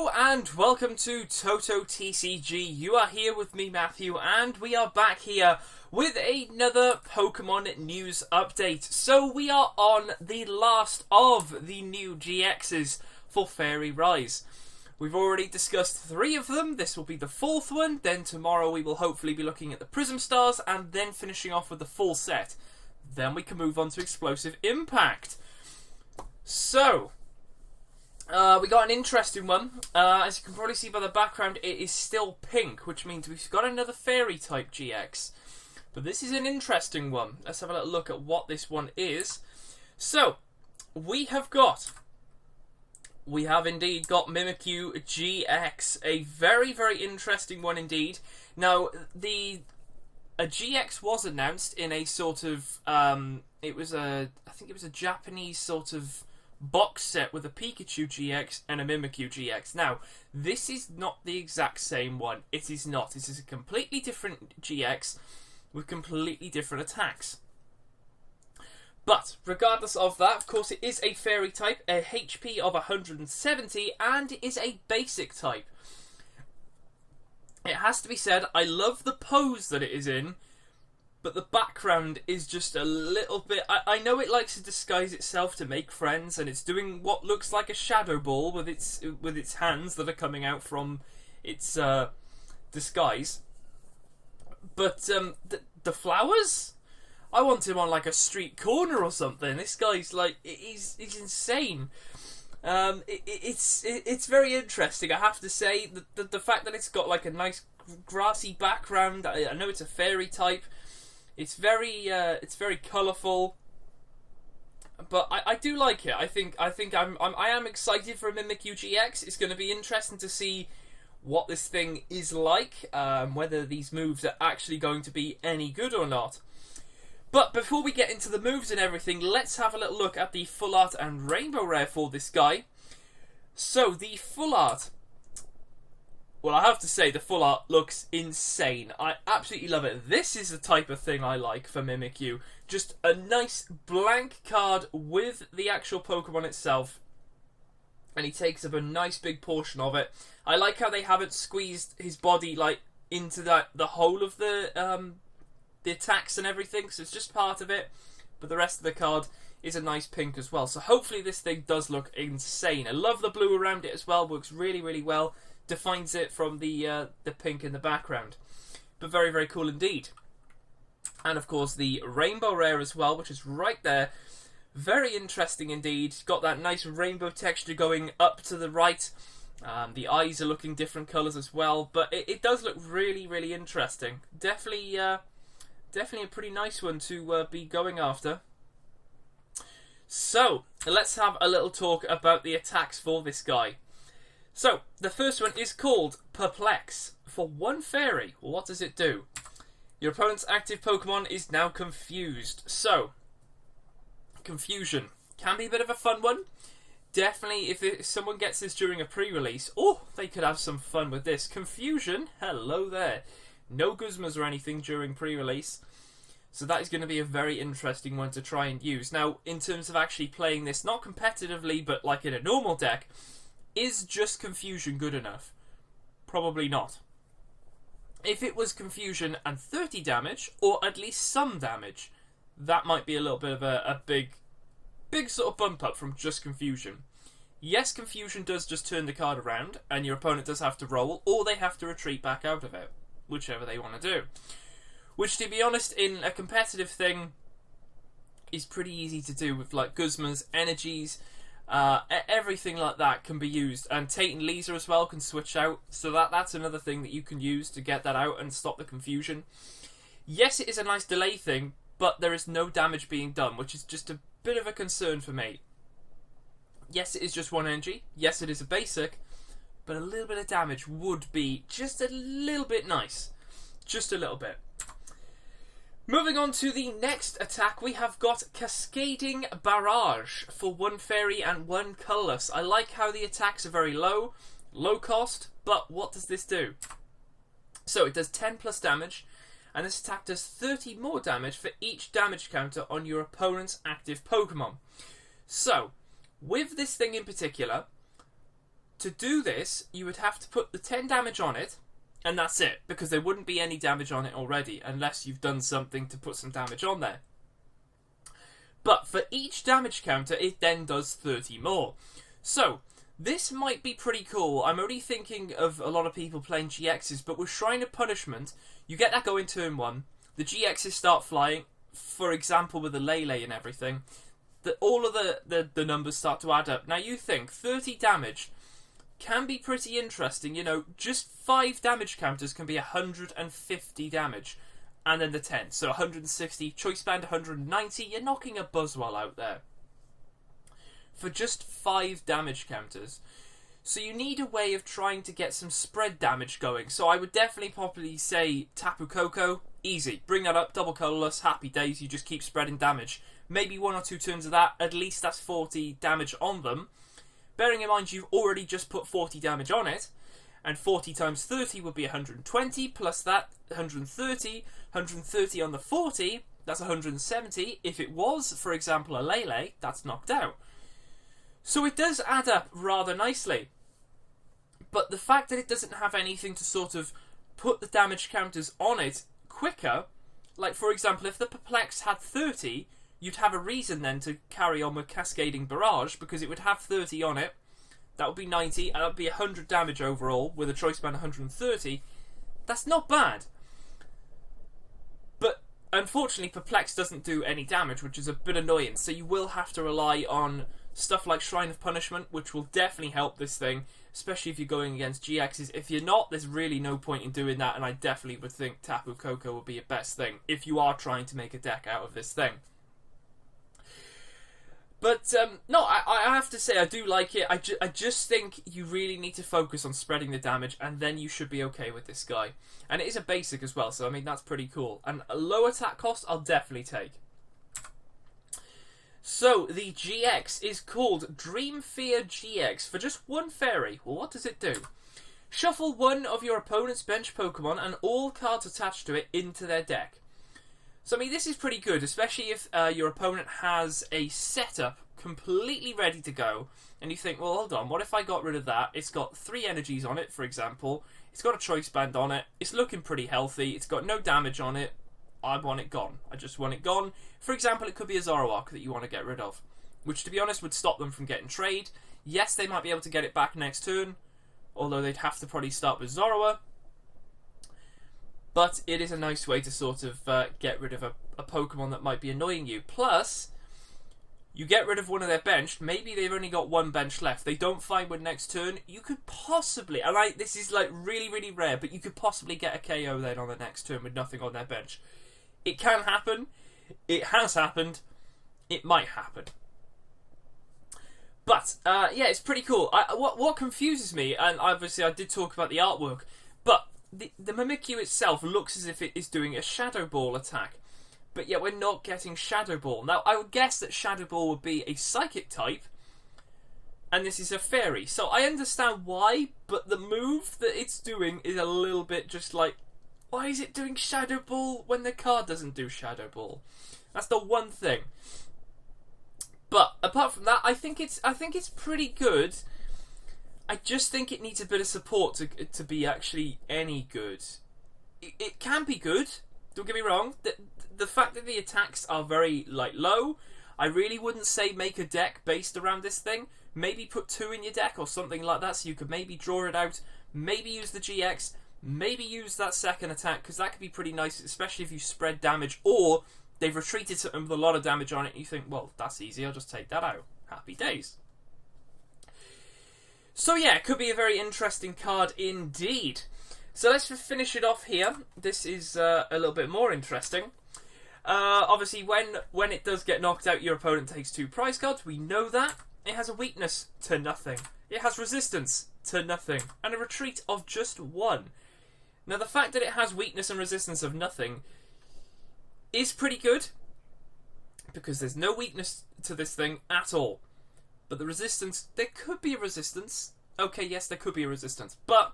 Hello and welcome to TotoTCG. You are here with me, Matthew, and we are back here with another Pokemon news update. So we are on the last of the new GXs for Fairy Rise. We've already discussed 3 of them. This will be the 4th one. Then tomorrow we will hopefully be looking at the Prism Stars and then finishing off with the full set. Then we can move on to Explosive Impact. So we got an interesting one. As you can probably see by the background, it is still pink, which means we've got another Fairy-type GX. But this is an interesting one. Let's have a little look at what this one is. So, we have indeed got Mimikyu GX. A very, very interesting one indeed. Now, a GX was announced in a sort of, I think it was a Japanese sort of box set with a Pikachu GX and a Mimikyu GX. Now, this is not the exact same one. It is not. This is a completely different GX with completely different attacks. But, regardless of that, of course, it is a Fairy type, a HP of 170, and it is a basic type. It has to be said, I love the pose that it is in, but the background is just a little bit... I know it likes to disguise itself to make friends, and it's doing what looks like a shadow ball with its hands that are coming out from its disguise. But the flowers? I want him on like a street corner or something. This guy's like... He's insane. It's very interesting, I have to say. The fact that it's got like a nice grassy background. I know it's a fairy type. It's very colourful, but I do like it. I am excited for a Mimikyu GX. It's going to be interesting to see what this thing is like, whether these moves are actually going to be any good or not. But before we get into the moves and everything, let's have a little look at the full art and rainbow rare for this guy. So the full art. Well, I have to say, the full art looks insane. I absolutely love it. This is the type of thing I like for Mimikyu. Just a nice blank card with the actual Pokemon itself. And he takes up a nice big portion of it. I like how they haven't squeezed his body like into the whole of the attacks and everything. So it's just part of it. But the rest of the card is a nice pink as well. So hopefully this thing does look insane. I love the blue around it as well. Works really, really well. Defines it from the pink in the background. But very, very cool indeed. And of course the rainbow rare as well, which is right there. Very interesting indeed. Got that nice rainbow texture going up to the right. The eyes are looking different colours as well. But it does look really, really interesting. Definitely a pretty nice one to be going after. So, let's have a little talk about the attacks for this guy. So, the first one is called Perplex. For 1 fairy, what does it do? Your opponent's active Pokemon is now confused. So, confusion can be a bit of a fun one. Definitely, if someone gets this during a pre-release, they could have some fun with this. Confusion, hello there. No Guzmas or anything during pre-release. So that is going to be a very interesting one to try and use. Now, in terms of actually playing this, not competitively, but like in a normal deck, is just Confusion good enough? Probably not. If it was Confusion and 30 damage, or at least some damage, that might be a little bit of a big sort of bump up from just Confusion. Yes, Confusion does just turn the card around, and your opponent does have to roll, or they have to retreat back out of it, whichever they want to do. Which, to be honest, in a competitive thing, is pretty easy to do with like Guzma's, energies. Everything like that can be used, and Tate and Lisa as well can switch out, so that's another thing that you can use to get that out and stop the confusion. Yes, it is a nice delay thing, but there is no damage being done, which is just a bit of a concern for me. Yes, it is just 1 energy, yes it is a basic, but a little bit of damage would be just a little bit nice. Just a little bit. Moving on to the next attack, we have got Cascading Barrage for 1 fairy and 1 colourless. I like how the attacks are very low cost, but what does this do? So it does 10 plus damage, and this attack does 30 more damage for each damage counter on your opponent's active Pokemon. So, with this thing in particular, to do this, you would have to put the 10 damage on it, and that's it, because there wouldn't be any damage on it already, unless you've done something to put some damage on there. But for each damage counter, it then does 30 more. So, this might be pretty cool. I'm only thinking of a lot of people playing GXs, but with Shrine of Punishment, you get that going turn 1, the GXs start flying, for example with the Lele and everything, all of the numbers start to add up. Now you think 30 damage can be pretty interesting. You know, just 5 damage counters can be 150 damage, and then the 10, so 160. Choice band 190. You're knocking a Buzzwole out there for just 5 damage counters. So you need a way of trying to get some spread damage going. So I would definitely probably say Tapu Koko, easy. Bring that up, double colourless, happy days. You just keep spreading damage. Maybe 1 or 2 turns of that, at least that's 40 damage on them. Bearing in mind you've already just put 40 damage on it, and 40 times 30 would be 120, plus that 130, 130 on the 40, that's 170. If it was, for example, a Lele, that's knocked out. So it does add up rather nicely. But the fact that it doesn't have anything to sort of put the damage counters on it quicker, like for example, if the Perplex had 30, you'd have a reason then to carry on with Cascading Barrage, because it would have 30 on it. That would be 90, and that would be 100 damage overall, with a choice band 130. That's not bad. But unfortunately, Perplex doesn't do any damage, which is a bit annoying, so you will have to rely on stuff like Shrine of Punishment, which will definitely help this thing, especially if you're going against GXs. If you're not, there's really no point in doing that, and I definitely would think Tapu Koko would be your best thing, if you are trying to make a deck out of this thing. But, no, I have to say, I do like it. I just think you really need to focus on spreading the damage, and then you should be okay with this guy. And it is a basic as well, so, I mean, that's pretty cool. And a low attack cost, I'll definitely take. So, the GX is called Dream Fear GX for just 1 fairy. Well, what does it do? Shuffle 1 of your opponent's bench Pokemon and all cards attached to it into their deck. So, I mean, this is pretty good, especially if your opponent has a setup completely ready to go, and you think, well, hold on, what if I got rid of that? It's got 3 energies on it, for example. It's got a choice band on it. It's looking pretty healthy. It's got no damage on it. I want it gone. I just want it gone. For example, it could be a Zoroark that you want to get rid of, which, to be honest, would stop them from getting trade. Yes, they might be able to get it back next turn, although they'd have to probably start with Zorua. But it is a nice way to sort of get rid of a Pokemon that might be annoying you. Plus, you get rid of one of their bench. Maybe they've only got 1 bench left. They don't find one next turn. You could possibly, and this is like really, really rare, but you could possibly get a KO then on the next turn with nothing on their bench. It can happen. It has happened. It might happen. But, yeah, it's pretty cool. What confuses me, and obviously I did talk about the artwork, but the Mimikyu itself looks as if it is doing a Shadow Ball attack. But yet we're not getting Shadow Ball. Now, I would guess that Shadow Ball would be a Psychic type, and this is a Fairy. So I understand why, but the move that it's doing is a little bit just like, why is it doing Shadow Ball when the card doesn't do Shadow Ball? That's the one thing. But apart from that, I think it's pretty good. I just think it needs a bit of support to be actually any good. It can be good. Don't get me wrong. The fact that the attacks are very low, I really wouldn't say make a deck based around this thing. Maybe put 2 in your deck or something like that, so you could maybe draw it out. Maybe use the GX. Maybe use that second attack, because that could be pretty nice, especially if you spread damage, or they've retreated something with a lot of damage on it, and you think, well, that's easy, I'll just take that out. Happy days. So yeah, it could be a very interesting card indeed. So let's finish it off here. This is a little bit more interesting. Obviously, when it does get knocked out, your opponent takes 2 prize cards. We know that. It has a weakness to nothing. It has resistance to nothing. And a retreat of just 1. Now, the fact that it has weakness and resistance of nothing is pretty good, because there's no weakness to this thing at all. But the resistance, there could be a resistance. Okay, yes, there could be a resistance. But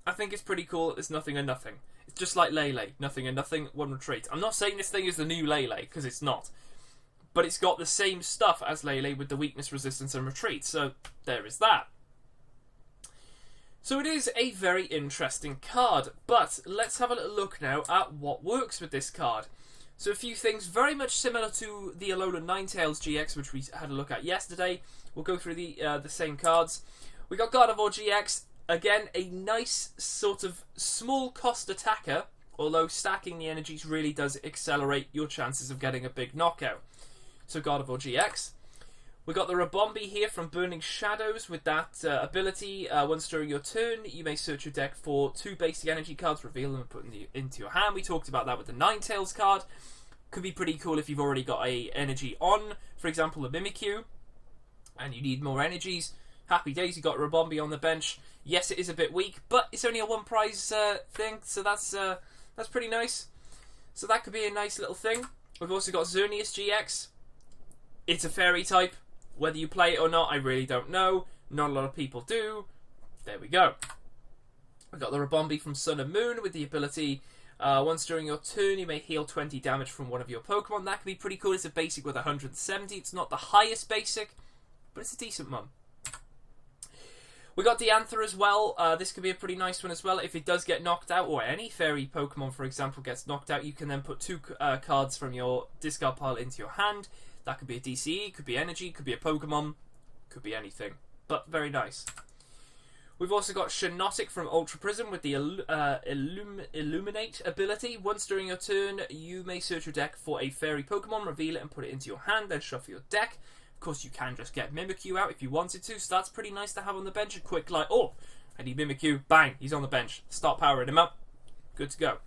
I think it's pretty cool that there's nothing and nothing. It's just like Lele. Nothing and nothing, 1 retreat. I'm not saying this thing is the new Lele, because it's not. But it's got the same stuff as Lele with the weakness, resistance, and retreat. So, there is that. So it is a very interesting card, but let's have a little look now at what works with this card. So a few things very much similar to the Alolan Ninetales GX, which we had a look at yesterday. We'll go through the same cards. We got Gardevoir GX, again a nice sort of small cost attacker, although stacking the energies really does accelerate your chances of getting a big knockout. So Gardevoir GX. We got the Rabombi here from Burning Shadows with that ability. Once during your turn, you may search your deck for 2 basic energy cards, reveal them and put them into your hand. We talked about that with the Ninetales card. Could be pretty cool if you've already got a energy on, for example, a Mimikyu, and you need more energies. Happy days, you got Rabombi on the bench. Yes, it is a bit weak, but it's only a 1 prize thing, so that's pretty nice. So that could be a nice little thing. We've also got Xerneas GX. It's a fairy type. Whether you play it or not, I really don't know. Not a lot of people do. There we go. We've got the Rabombi from Sun and Moon with the ability, once during your turn, you may heal 20 damage from one of your Pokemon. That can be pretty cool. It's a basic with 170. It's not the highest basic, but it's a decent one. We got Diantha as well. This could be a pretty nice one as well. If it does get knocked out, or any fairy Pokemon, for example, gets knocked out, you can then put 2 cards from your discard pile into your hand. That could be a DCE, could be energy, could be a Pokemon, could be anything. But very nice. We've also got Shiinotic from Ultra Prism with the Illuminate ability. Once during your turn, you may search your deck for a fairy Pokemon, reveal it and put it into your hand, then shuffle your deck. Of course, you can just get Mimikyu out if you wanted to, so that's pretty nice to have on the bench. A quick like, oh, I need Mimikyu, bang, he's on the bench. Start powering him up. Good to go.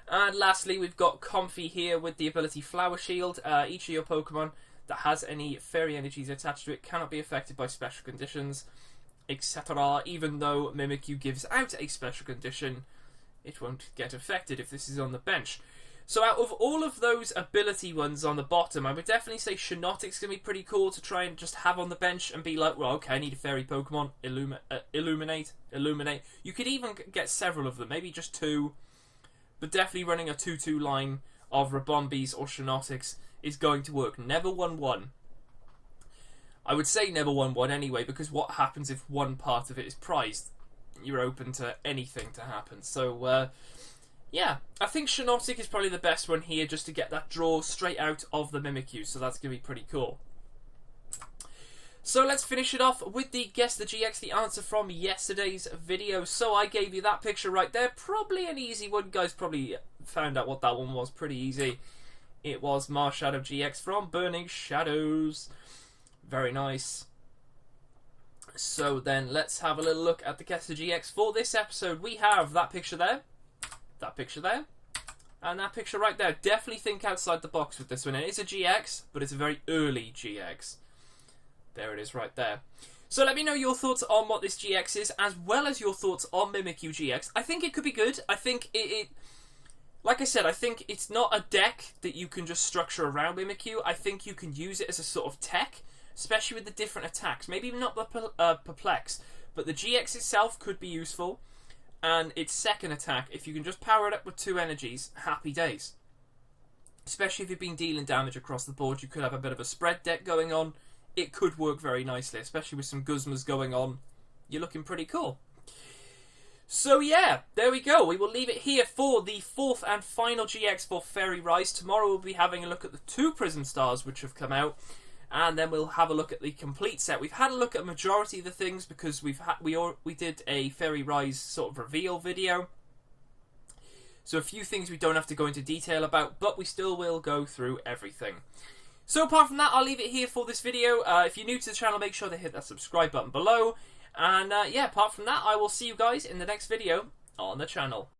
And lastly, we've got Comfey here with the ability Flower Shield. Each of your Pokemon that has any fairy energies attached to it cannot be affected by special conditions, etc. Even though Mimikyu gives out a special condition, it won't get affected if this is on the bench. So out of all of those ability ones on the bottom, I would definitely say Shiinotic's going to be pretty cool to try and just have on the bench and be like, well, okay, I need a fairy Pokemon, Illuminate. You could even get several of them, maybe just 2. But definitely running a 2-2 line of Rabombis or Shiinotics is going to work. Never 1-1. I would say never 1-1 anyway, because what happens if one part of it is prized? You're open to anything to happen. So, yeah, I think Shiinotic is probably the best one here just to get that draw straight out of the Mimikyu. So that's going to be pretty cool. So let's finish it off with the Guess the GX, the answer from yesterday's video. So I gave you that picture right there. Probably an easy one. You guys probably found out what that one was pretty easy. It was Marshadow GX from Burning Shadows. Very nice. So then let's have a little look at the Guess the GX for this episode. We have that picture there, and that picture right there. Definitely think outside the box with this one. It is a GX, but it's a very early GX. There it is right there. So let me know your thoughts on what this GX is, as well as your thoughts on Mimikyu GX. I think it could be good. I think it like I said, I think it's not a deck that you can just structure around Mimikyu. I think you can use it as a sort of tech, especially with the different attacks. Maybe not the Perplex, but the GX itself could be useful. And its second attack, if you can just power it up with 2 energies, happy days. Especially if you've been dealing damage across the board, you could have a bit of a spread deck going on. It could work very nicely, especially with some Guzmas going on. You're looking pretty cool. So yeah, there we go. We will leave it here for the 4th and final GX for Fairy Rise. Tomorrow we'll be having a look at the 2 Prism Stars which have come out, and then we'll have a look at the complete set. We've had a look at a majority of the things because we did a Fairy Rise sort of reveal video. So a few things we don't have to go into detail about, but we still will go through everything. So apart from that, I'll leave it here for this video. If you're new to the channel, make sure to hit that subscribe button below. And yeah, apart from that, I will see you guys in the next video on the channel.